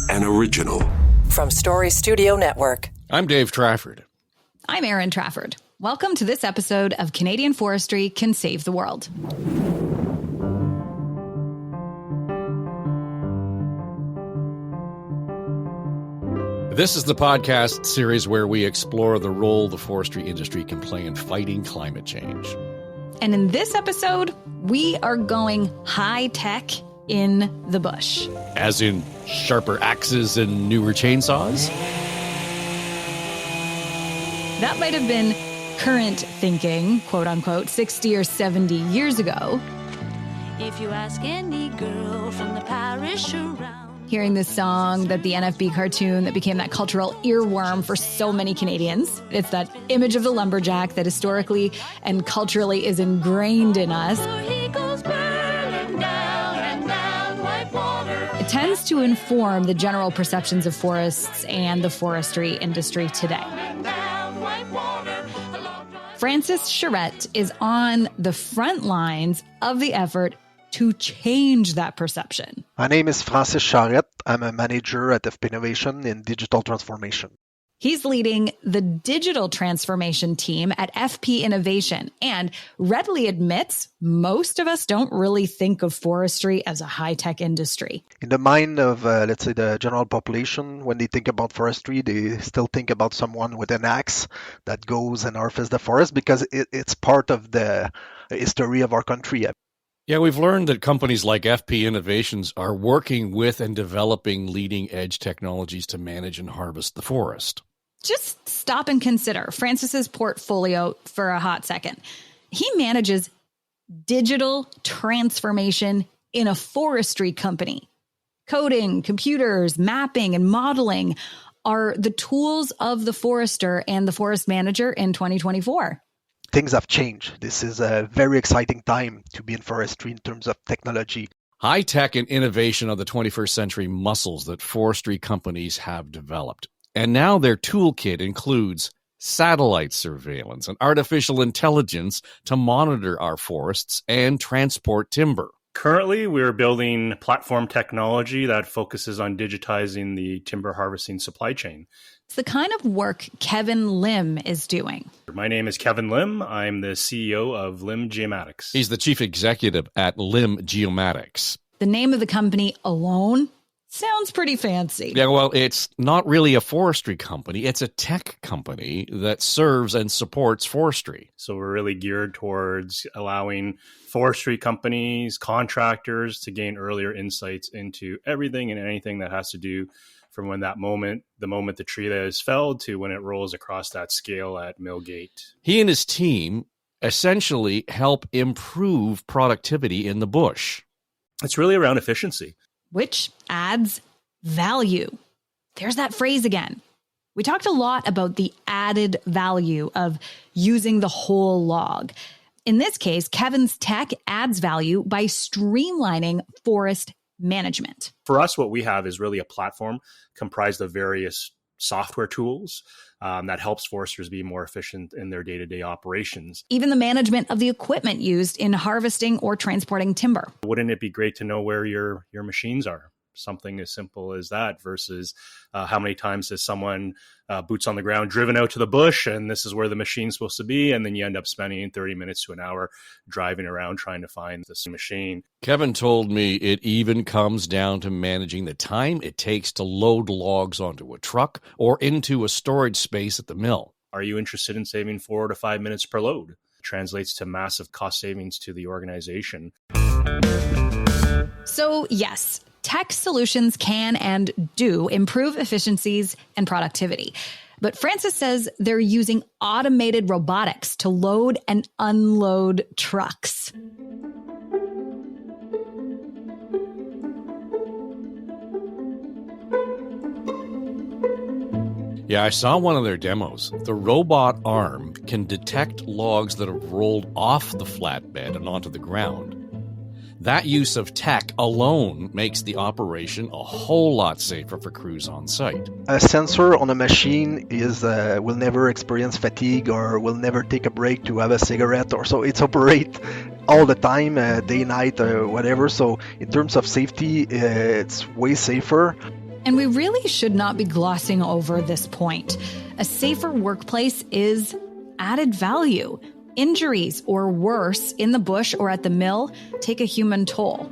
an original. From Story Studio Network. I'm Dave Trafford. I'm Erin Trafford. Welcome to this episode of Canadian Forestry Can Save the World. This is the podcast series where we explore the role the forestry industry can play in fighting climate change. And in this episode, we are going high-tech in the bush. As in sharper axes and newer chainsaws? That might have been current thinking, quote unquote, 60 or 70 years ago. If you ask any girl from the parish around. Hearing this song, that the NFB cartoon that became that cultural earworm for so many Canadians. It's that image of the lumberjack that historically and culturally is ingrained in us. It tends to inform the general perceptions of forests and the forestry industry today. Francis Charette is on the front lines of the effort to change that perception. My name is Francis Charette. I'm a manager at FP Innovation in digital transformation. He's leading the digital transformation team at FP Innovation and readily admits most of us don't really think of forestry as a high-tech industry. In the mind of, let's say, the general population, when they think about forestry, they still think about someone with an axe that goes and harvests the forest because it's part of the history of our country. Yeah, we've learned that companies like FP Innovations are working with and developing leading-edge technologies to manage and harvest the forest. Just stop and consider Francis's portfolio for a hot second. He manages digital transformation in a forestry company. Coding, computers, mapping, and modeling are the tools of the forester and the forest manager in 2024. Things have changed. This is a very exciting time to be in forestry in terms of technology. High-tech and innovation are the 21st century muscles that forestry companies have developed. And now their toolkit includes satellite surveillance and artificial intelligence to monitor our forests and transport timber. Currently, we're building platform technology that focuses on digitizing the timber harvesting supply chain. It's the kind of work Kevin Lim is doing. My name is Kevin Lim. I'm the CEO of Lim Geomatics. He's the chief executive at Lim Geomatics. The name of the company alone sounds pretty fancy. Yeah, well, it's not really a forestry company. It's a tech company that serves and supports forestry. So we're really geared towards allowing forestry companies, contractors to gain earlier insights into everything and anything that has to do from when the moment the tree that is felled to when it rolls across that scale at mill gate. He and his team essentially help improve productivity in the bush. It's really around efficiency. Which adds value. There's that phrase again. We talked a lot about the added value of using the whole log. In this case, Kevin's tech adds value by streamlining forest management. For us, what we have is really a platform comprised of various software tools that helps foresters be more efficient in their day-to-day operations. Even the management of the equipment used in harvesting or transporting timber. Wouldn't it be great to know where your machines are? Something as simple as that versus how many times has someone boots on the ground driven out to the bush and this is where the machine's supposed to be, and then you end up spending 30 minutes to an hour driving around trying to find this machine. Kevin told me it even comes down to managing the time it takes to load logs onto a truck or into a storage space at the mill. Are you interested in saving 4 to 5 minutes per load? It translates to massive cost savings to the organization. So yes, tech solutions can and do improve efficiencies and productivity. But Francis says they're using automated robotics to load and unload trucks. Yeah, I saw one of their demos. The robot arm can detect logs that have rolled off the flatbed and onto the ground. That use of tech alone makes the operation a whole lot safer for crews on site. A sensor on a machine will never experience fatigue or will never take a break to have a cigarette or so. It's operate all the time, day, night, whatever. So in terms of safety, it's way safer. And we really should not be glossing over this point. A safer workplace is added value. Injuries or worse in the bush or at the mill take a human toll.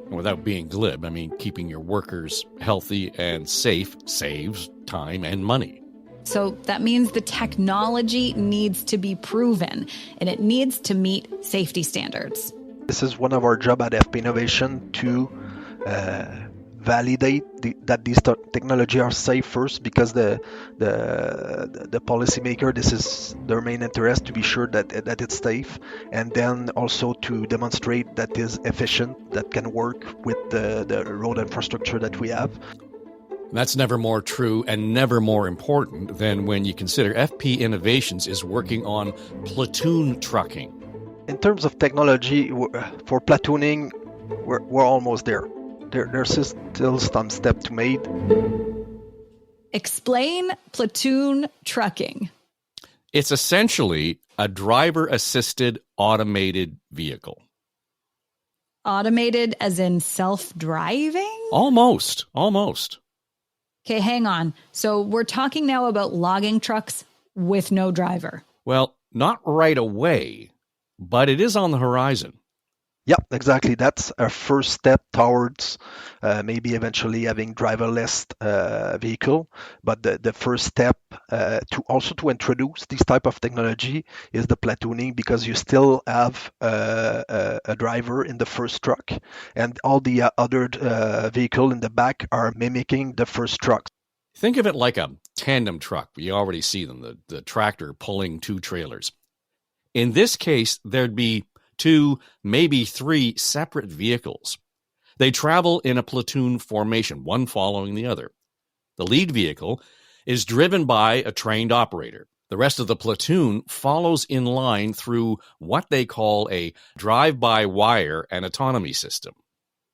Without being glib, I mean, keeping your workers healthy and safe saves time and money. So that means the technology needs to be proven, and it needs to meet safety standards. This is one of our job at FP Innovation to validate that these technology are safe first, because the policymaker, this is their main interest, to be sure that it's safe, and then also to demonstrate that is efficient, that can work with the road infrastructure that we have. That's never more true and never more important than when you consider FP Innovations is working on platoon trucking. In terms of technology, for platooning, we're almost there. There's still some step to made. Explain platoon trucking. It's essentially a driver-assisted automated vehicle. Automated as in self-driving? Almost. Okay, hang on. So we're talking now about logging trucks with no driver. Well, not right away, but it is on the horizon. Yeah, exactly. That's a first step towards maybe eventually having driverless vehicle. But the first step to introduce this type of technology is the platooning, because you still have a driver in the first truck, and all the other vehicle in the back are mimicking the first truck. Think of it like a tandem truck. You already see them, the tractor pulling two trailers. In this case, there'd be 2, maybe 3 separate vehicles. They travel in a platoon formation, one following the other. The lead vehicle is driven by a trained operator. The rest of the platoon follows in line through what they call a drive-by-wire and autonomy system.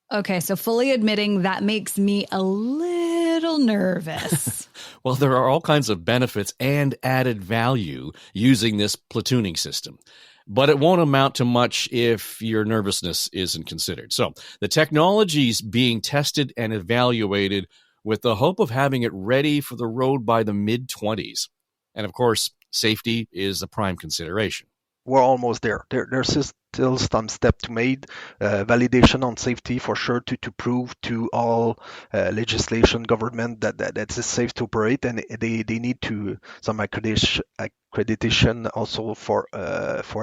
Okay, so fully admitting that makes me a little nervous. Well, there are all kinds of benefits and added value using this platooning system. But it won't amount to much if your nervousness isn't considered. So the technology's being tested and evaluated with the hope of having it ready for the road by the mid-20s. And of course, safety is a prime consideration. We're almost there. There's still some step to made. Validation on safety for sure to prove to all legislation, government that it's safe to operate, and they need to some accreditation also for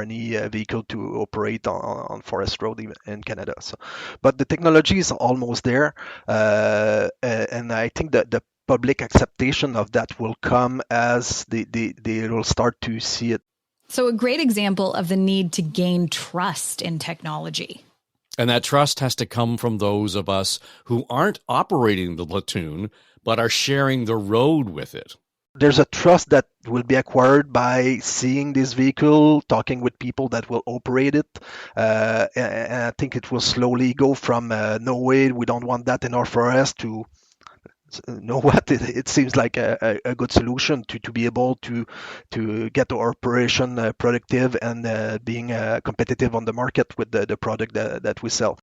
any vehicle to operate on forest road in Canada. So, but the technology is almost there, and I think that the public acceptation of that will come as they will start to see it. So a great example of the need to gain trust in technology. And that trust has to come from those of us who aren't operating the platoon, but are sharing the road with it. There's a trust that will be acquired by seeing this vehicle, talking with people that will operate it. And I think it will slowly go from no way, we don't want that in our forest, to know what it seems like a good solution to be able to get our operation productive and being competitive on the market with the product that we sell.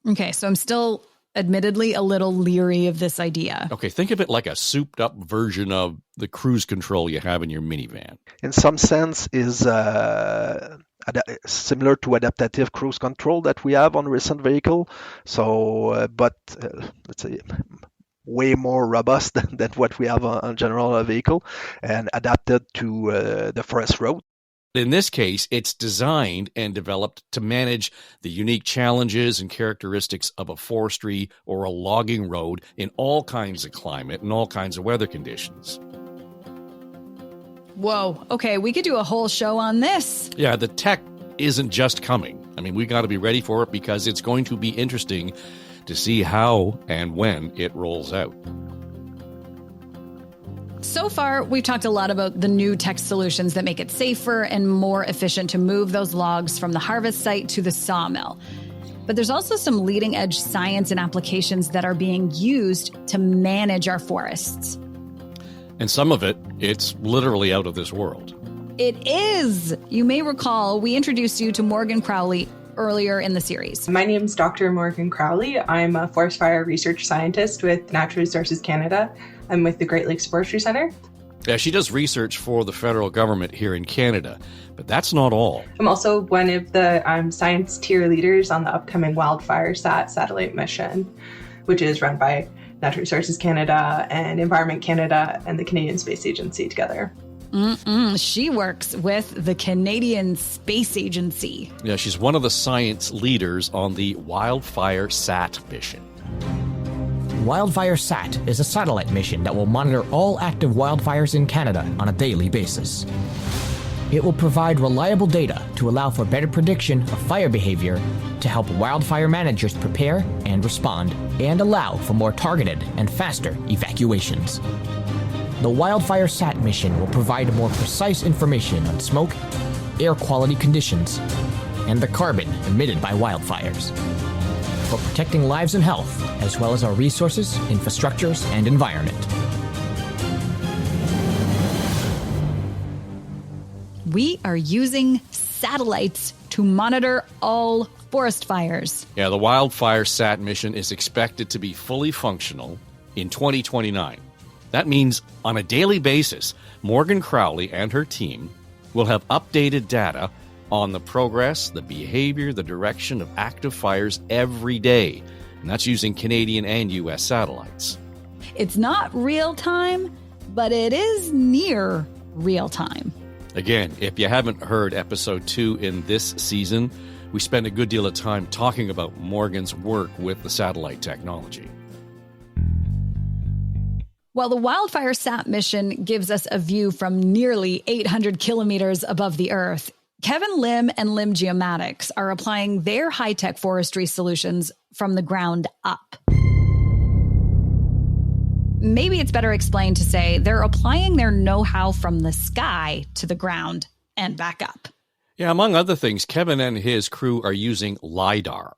Okay, so I'm still admittedly a little leery of this idea. Okay, think of it like a souped up version of the cruise control you have in your minivan. In some sense is similar to adaptive cruise control that we have on recent vehicle. So, but let's say way more robust than what we have on general vehicle, and adapted to the forest road. In this case, it's designed and developed to manage the unique challenges and characteristics of a forestry or a logging road in all kinds of climate and all kinds of weather conditions. Whoa, okay, we could do a whole show on this. Yeah, the tech isn't just coming. I mean, we got to be ready for it because it's going to be interesting to see how and when it rolls out. So far, we've talked a lot about the new tech solutions that make it safer and more efficient to move those logs from the harvest site to the sawmill. But there's also some leading edge science and applications that are being used to manage our forests. And some of it's literally out of this world. It is! You may recall we introduced you to Morgan Crowley earlier in the series. My name is Dr. Morgan Crowley. I'm a forest fire research scientist with Natural Resources Canada. I'm with the Great Lakes Forestry Centre. Yeah, she does research for the federal government here in Canada, but that's not all. I'm also one of the science tier leaders on the upcoming Wildfire satellite mission, which is run by Natural Resources Canada and Environment Canada and the Canadian Space Agency together. She works with the Canadian Space Agency. Yeah, she's one of the science leaders on the Wildfire Sat mission. Wildfire Sat is a satellite mission that will monitor all active wildfires in Canada on a daily basis. It will provide reliable data to allow for better prediction of fire behavior, to help wildfire managers prepare and respond, and allow for more targeted and faster evacuations. The Wildfire Sat mission will provide more precise information on smoke, air quality conditions, and the carbon emitted by wildfires, for protecting lives and health, as well as our resources, infrastructures, and environment. We are using satellites to monitor all forest fires. Yeah, the Wildfire Sat mission is expected to be fully functional in 2029. That means on a daily basis, Morgan Crowley and her team will have updated data on the progress, the behavior, the direction of active fires every day. And that's using Canadian and U.S. satellites. It's not real time, but it is near real time. Again, if you haven't heard episode 2 in this season, we spend a good deal of time talking about Morgan's work with the satellite technology. While the Wildfire Sat mission gives us a view from nearly 800 kilometers above the Earth, Kevin Lim and Lim Geomatics are applying their high-tech forestry solutions from the ground up. Maybe it's better explained to say they're applying their know-how from the sky to the ground and back up. Yeah, among other things, Kevin and his crew are using LiDAR.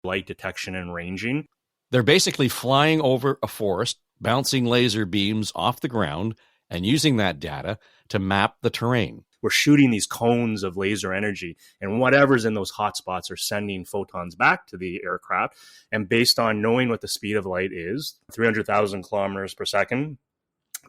Light detection and ranging. They're basically flying over a forest, bouncing laser beams off the ground, and using that data to map the terrain. We're shooting these cones of laser energy, and whatever's in those hotspots are sending photons back to the aircraft. And based on knowing what the speed of light is, 300,000 kilometers per second,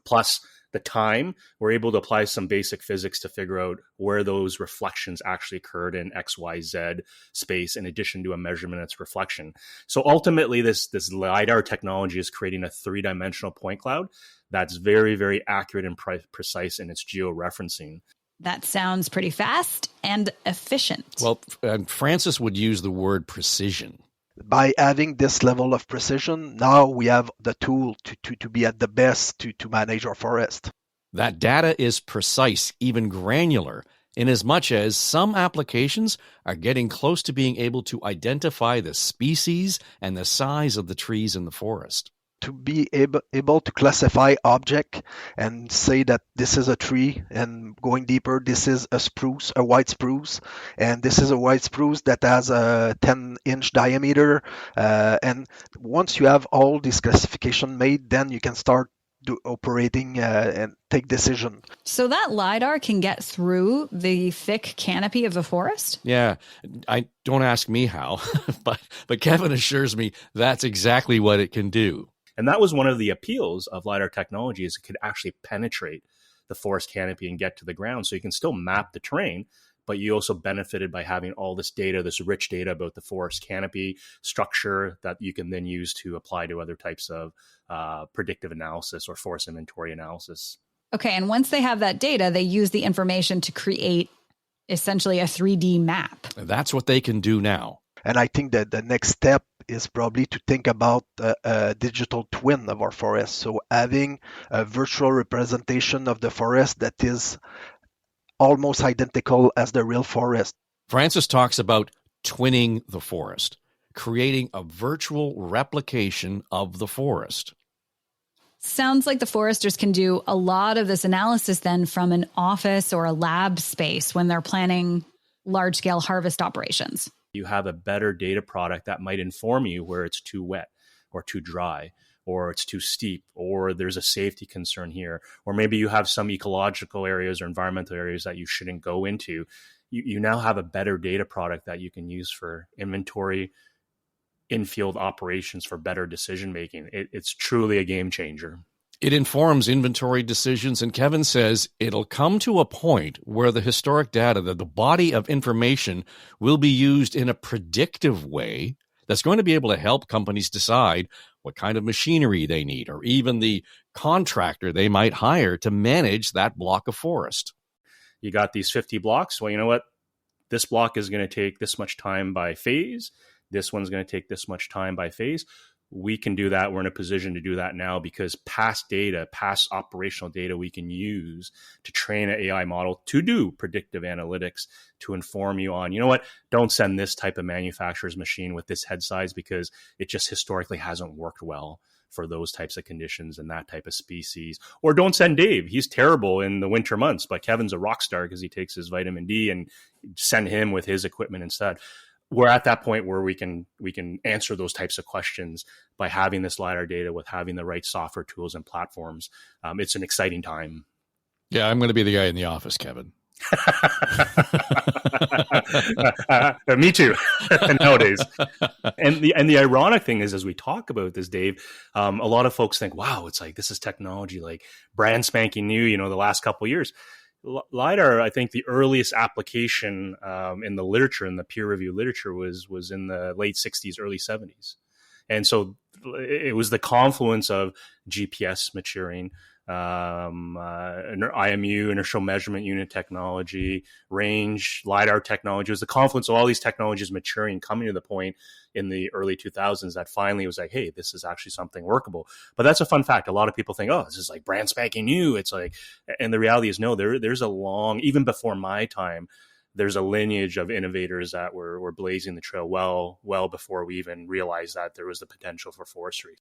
plus the time, we're able to apply some basic physics to figure out where those reflections actually occurred in X, Y, Z space, in addition to a measurement of its reflection. So ultimately, this LiDAR technology is creating a three-dimensional point cloud that's very, very accurate and precise in its georeferencing. That sounds pretty fast and efficient. Well, Francis would use the word precision. By having this level of precision, now we have the tool to be at the best to manage our forest. That data is precise, even granular, in as much as some applications are getting close to being able to identify the species and the size of the trees in the forest. To be able to classify object and say that this is a tree, and going deeper, this is a spruce, a white spruce, and this is a white spruce that has a 10-inch diameter. And once you have all this classification made, then you can start operating and take decision. So that LiDAR can get through the thick canopy of the forest? Yeah, don't ask me how, but Kevin assures me that's exactly what it can do. And that was one of the appeals of LiDAR technology, is it could actually penetrate the forest canopy and get to the ground. So you can still map the terrain, but you also benefited by having all this data, this rich data about the forest canopy structure that you can then use to apply to other types of predictive analysis or forest inventory analysis. Okay, and once they have that data, they use the information to create essentially a 3D map. That's what they can do now. And I think that the next step is probably to think about a digital twin of our forest. So having a virtual representation of the forest that is almost identical as the real forest. Francis talks about twinning the forest, creating a virtual replication of the forest. Sounds like the foresters can do a lot of this analysis then from an office or a lab space when they're planning large-scale harvest operations. You have a better data product that might inform you where it's too wet or too dry, or it's too steep, or there's a safety concern here, or maybe you have some ecological areas or environmental areas that you shouldn't go into. you now have a better data product that you can use for inventory, in-field operations, for better decision making. It's truly a game changer. It informs inventory decisions, and Kevin says it'll come to a point where the historic data, the body of information, will be used in a predictive way that's going to be able to help companies decide what kind of machinery they need, or even the contractor they might hire to manage that block of forest. You got these 50 blocks. Well, you know what? This block is going to take this much time by phase. This one's going to take this much time by phase. We can do that. We're in a position to do that now because past data, past operational data, we can use to train an AI model to do predictive analytics to inform you on, you know what, don't send this type of manufacturer's machine with this head size because it just historically hasn't worked well for those types of conditions and that type of species. Or don't send Dave. He's terrible in the winter months, but Kevin's a rock star because he takes his vitamin D, and send him with his equipment instead. We're at that point where we can answer those types of questions by having this LiDAR data, with having the right software tools and platforms. It's an exciting time. Yeah, I'm going to be the guy in the office, Kevin. Me too. Nowadays. And the ironic thing is, as we talk about this, Dave, a lot of folks think, wow, it's like, this is technology like brand spanking new, the last couple of years. LiDAR, I think the earliest application in the literature, in the peer review literature, was in the late 60s, early 70s. And so it was the confluence of GPS maturing, IMU, inertial measurement unit technology, range, LiDAR technology. It was the confluence of all these technologies maturing, coming to the point in the early 2000s that finally it was like, hey, this is actually something workable. But that's a fun fact. A lot of people think, oh, this is like brand spanking new. It's like, and the reality is, no, there's a long, even before my time, there's a lineage of innovators that were blazing the trail well before we even realized that there was the potential for forestry.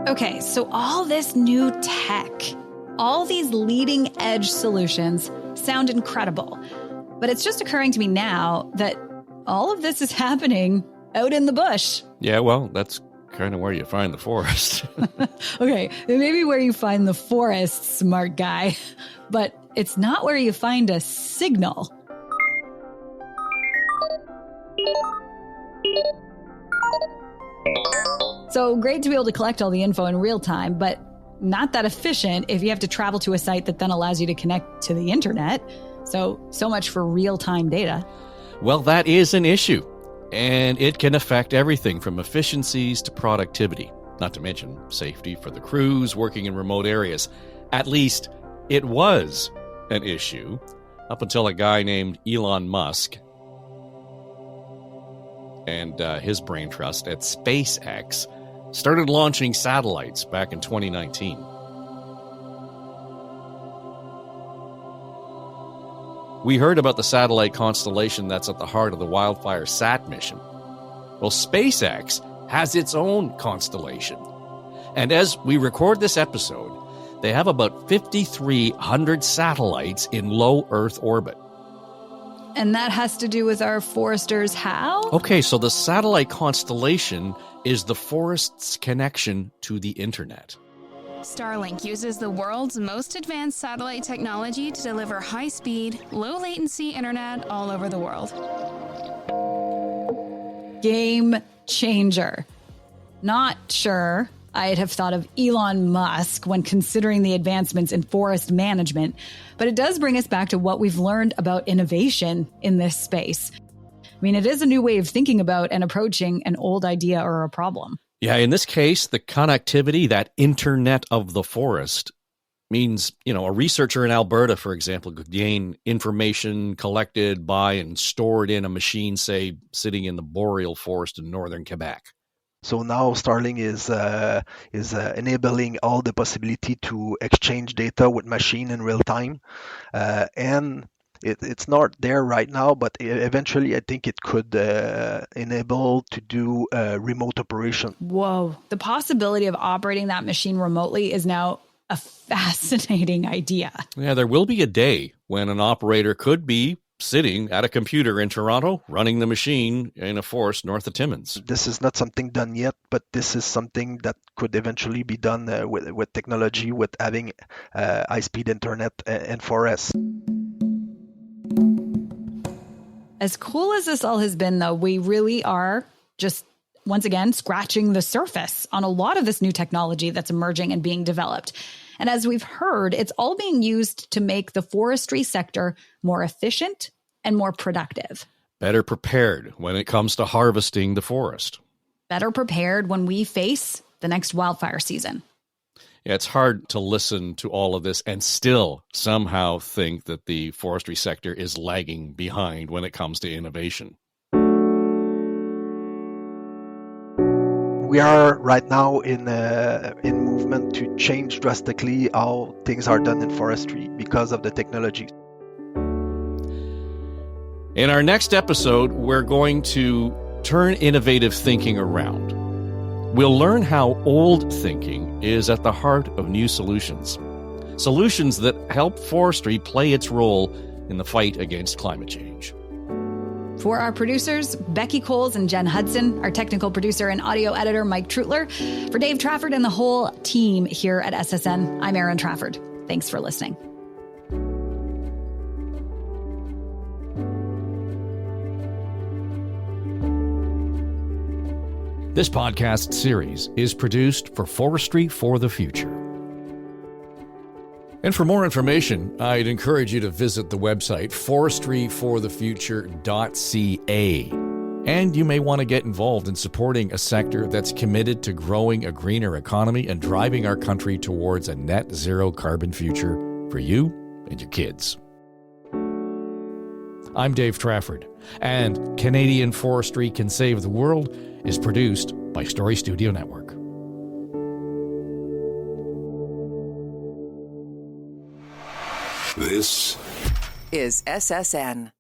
Okay, so all this new tech, all these leading edge solutions sound incredible. But it's just occurring to me now that all of this is happening out in the bush. Yeah, well, that's kind of where you find the forest. Okay, maybe where you find the forest, smart guy. But it's not where you find a signal. So great to be able to collect all the info in real time, but not that efficient if you have to travel to a site that then allows you to connect to the internet. So much for real-time data. Well, that is an issue, and it can affect everything from efficiencies to productivity, not to mention safety for the crews working in remote areas. At least it was an issue up until a guy named Elon Musk and his brain trust at SpaceX started launching satellites back in 2019. We heard about the satellite constellation that's at the heart of the Wildfire Sat mission. Well, SpaceX has its own constellation. And as we record this episode, they have about 5,300 satellites in low Earth orbit. And that has to do with our foresters how? Okay, so the satellite constellation is the forest's connection to the internet. Starlink uses the world's most advanced satellite technology to deliver high-speed, low-latency internet all over the world. Game changer. Not sure I'd have thought of Elon Musk when considering the advancements in forest management, but it does bring us back to what we've learned about innovation in this space. I mean, it is a new way of thinking about and approaching an old idea or a problem. Yeah, in this case, the connectivity, that internet of the forest, means, a researcher in Alberta, for example, could gain information collected by and stored in a machine, say, sitting in the boreal forest in northern Quebec. So now Starlink is enabling all the possibility to exchange data with machine in real time, and it's not there right now, but eventually I think it could enable to do remote operation. Whoa. The possibility of operating that machine remotely is now a fascinating idea. Yeah, there will be a day when an operator could be sitting at a computer in Toronto, running the machine in a forest north of Timmins. This is not something done yet, but this is something that could eventually be done with technology, with having high-speed internet and forests. As cool as this all has been, though, we really are just, once again, scratching the surface on a lot of this new technology that's emerging and being developed. And as we've heard, it's all being used to make the forestry sector more efficient and more productive. Better prepared when it comes to harvesting the forest. Better prepared when we face the next wildfire season. Yeah, it's hard to listen to all of this and still somehow think that the forestry sector is lagging behind when it comes to innovation. We are right now in movement to change drastically how things are done in forestry because of the technology. In our next episode, we're going to turn innovative thinking around. We'll learn how old thinking is at the heart of new solutions. Solutions that help forestry play its role in the fight against climate change. For our producers, Becky Coles and Jen Hudson, our technical producer and audio editor, Mike Trutler, for Dave Trafford and the whole team here at SSN, I'm Erin Trafford. Thanks for listening. This podcast series is produced for Forestry for the Future. And for more information, I'd encourage you to visit the website forestryforthefuture.ca. And you may want to get involved in supporting a sector that's committed to growing a greener economy and driving our country towards a net zero carbon future for you and your kids. I'm Dave Trafford, and Canadian Forestry Can Save the World is produced by Story Studio Network. This is SSN.